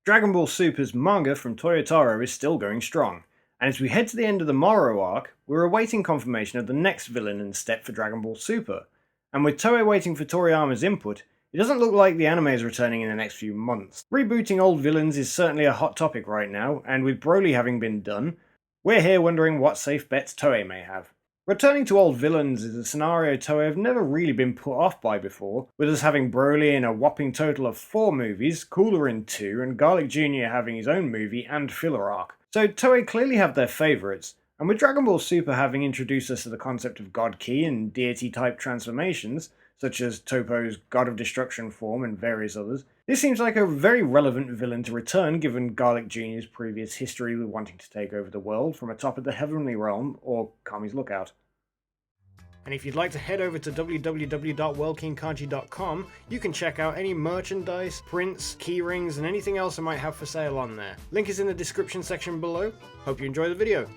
Dragon Ball Super's manga from Toyotaro is still going strong, and as we head to the end of the Moro arc, we're awaiting confirmation of the next villain and step for Dragon Ball Super. And with Toei waiting for Toriyama's input, it doesn't look like the anime is returning in the next few months. Rebooting old villains is certainly a hot topic right now, and with Broly having been done, we're here wondering what safe bets Toei may have. Returning to old villains is a scenario Toei have never really been put off by before, with us having Broly in a whopping total of 4 movies, Cooler in 2, and Garlic Jr. having his own movie and filler arc. So Toei clearly have their favourites, and with Dragon Ball Super having introduced us to the concept of God Ki and deity-type transformations, such as Toppo's God of Destruction form and various others, this seems like a very relevant villain to return given Garlic Jr.'s previous history with wanting to take over the world from atop of the Heavenly Realm, or Kami's Lookout. And if you'd like to head over to www.worldkingkanji.com, you can check out any merchandise, prints, keyrings, and anything else I might have for sale on there. Link is in the description section below. Hope you enjoy the video.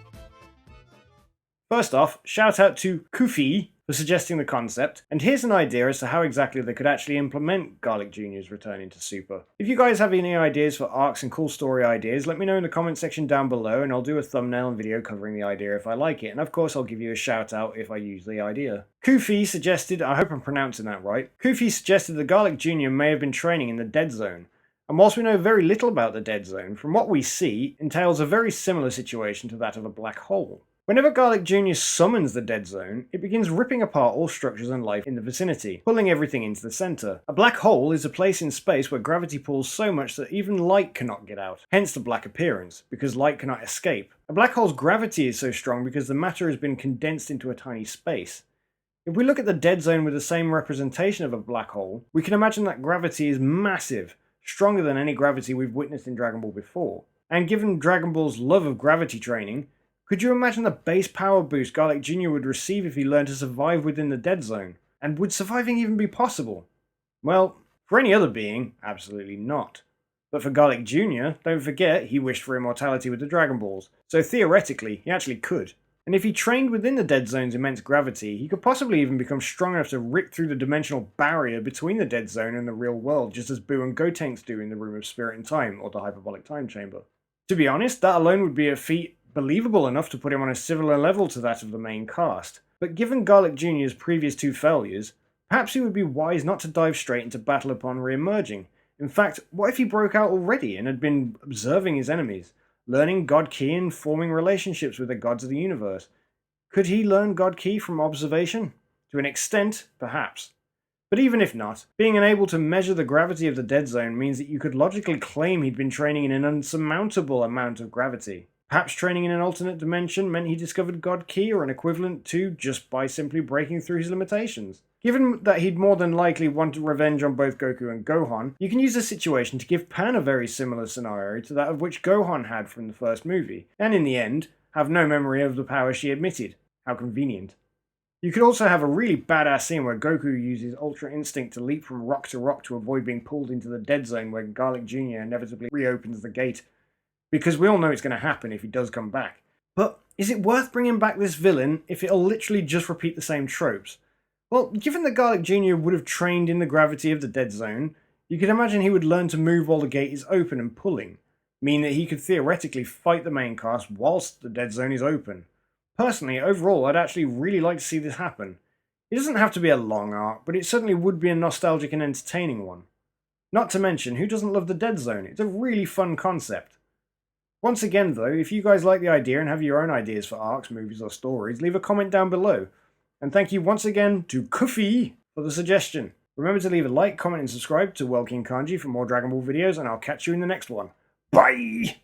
First off, shout out to Kufiyy for suggesting the concept, and here's an idea as to how exactly they could actually implement Garlic Jr.'s return into Super. If you guys have any ideas for arcs and cool story ideas, let me know in the comment section down below and I'll do a thumbnail and video covering the idea if I like it, and of course I'll give you a shout out if I use the idea. Kufiyy suggested, I hope I'm pronouncing that right, Kufiyy suggested that Garlic Jr. may have been training in the Dead Zone. And whilst we know very little about the Dead Zone, from what we see, entails a very similar situation to that of a black hole. Whenever Garlic Jr. summons the Dead Zone, it begins ripping apart all structures and life in the vicinity, pulling everything into the centre. A black hole is a place in space where gravity pulls so much that even light cannot get out, hence the black appearance, because light cannot escape. A black hole's gravity is so strong because the matter has been condensed into a tiny space. If we look at the Dead Zone with the same representation of a black hole, we can imagine that gravity is massive, stronger than any gravity we've witnessed in Dragon Ball before. And given Dragon Ball's love of gravity training, could you imagine the base power boost Garlic Jr. would receive if he learned to survive within the Dead Zone? And would surviving even be possible? Well, for any other being, absolutely not. But for Garlic Jr., don't forget he wished for immortality with the Dragon Balls, so theoretically he actually could. And if he trained within the Dead Zone's immense gravity, he could possibly even become strong enough to rip through the dimensional barrier between the Dead Zone and the real world, just as Boo and Gotenks do in the Room of Spirit and Time, or the Hyperbolic Time Chamber. To be honest, that alone would be a feat believable enough to put him on a similar level to that of the main cast. But given Garlic Jr.'s previous 2 failures, perhaps it would be wise not to dive straight into battle upon re-emerging. In fact, what if he broke out already and had been observing his enemies, learning God Ki and forming relationships with the gods of the universe? Could he learn God Ki from observation? To an extent, perhaps. But even if not, being unable to measure the gravity of the Dead Zone means that you could logically claim he'd been training in an unsurmountable amount of gravity. Perhaps training in an alternate dimension meant he discovered God Ki or an equivalent to just by simply breaking through his limitations. Given that he'd more than likely want revenge on both Goku and Gohan, you can use this situation to give Pan a very similar scenario to that of which Gohan had from the first movie, and in the end, have no memory of the power she admitted. How convenient. You could also have a really badass scene where Goku uses Ultra Instinct to leap from rock to rock to avoid being pulled into the Dead Zone where Garlic Jr. inevitably reopens the gate. Because we all know it's going to happen if he does come back. But is it worth bringing back this villain if it'll literally just repeat the same tropes? Well, given that Garlic Jr. would have trained in the gravity of the Dead Zone, you could imagine he would learn to move while the gate is open and pulling, meaning that he could theoretically fight the main cast whilst the Dead Zone is open. Personally, overall, I'd actually really like to see this happen. It doesn't have to be a long arc, but it certainly would be a nostalgic and entertaining one. Not to mention, who doesn't love the Dead Zone? It's a really fun concept. Once again though, if you guys like the idea and have your own ideas for arcs, movies or stories, leave a comment down below. And thank you once again to Kufiyy for the suggestion. Remember to leave a like, comment and subscribe to King Kanji for more Dragon Ball videos, and I'll catch you in the next one. Bye!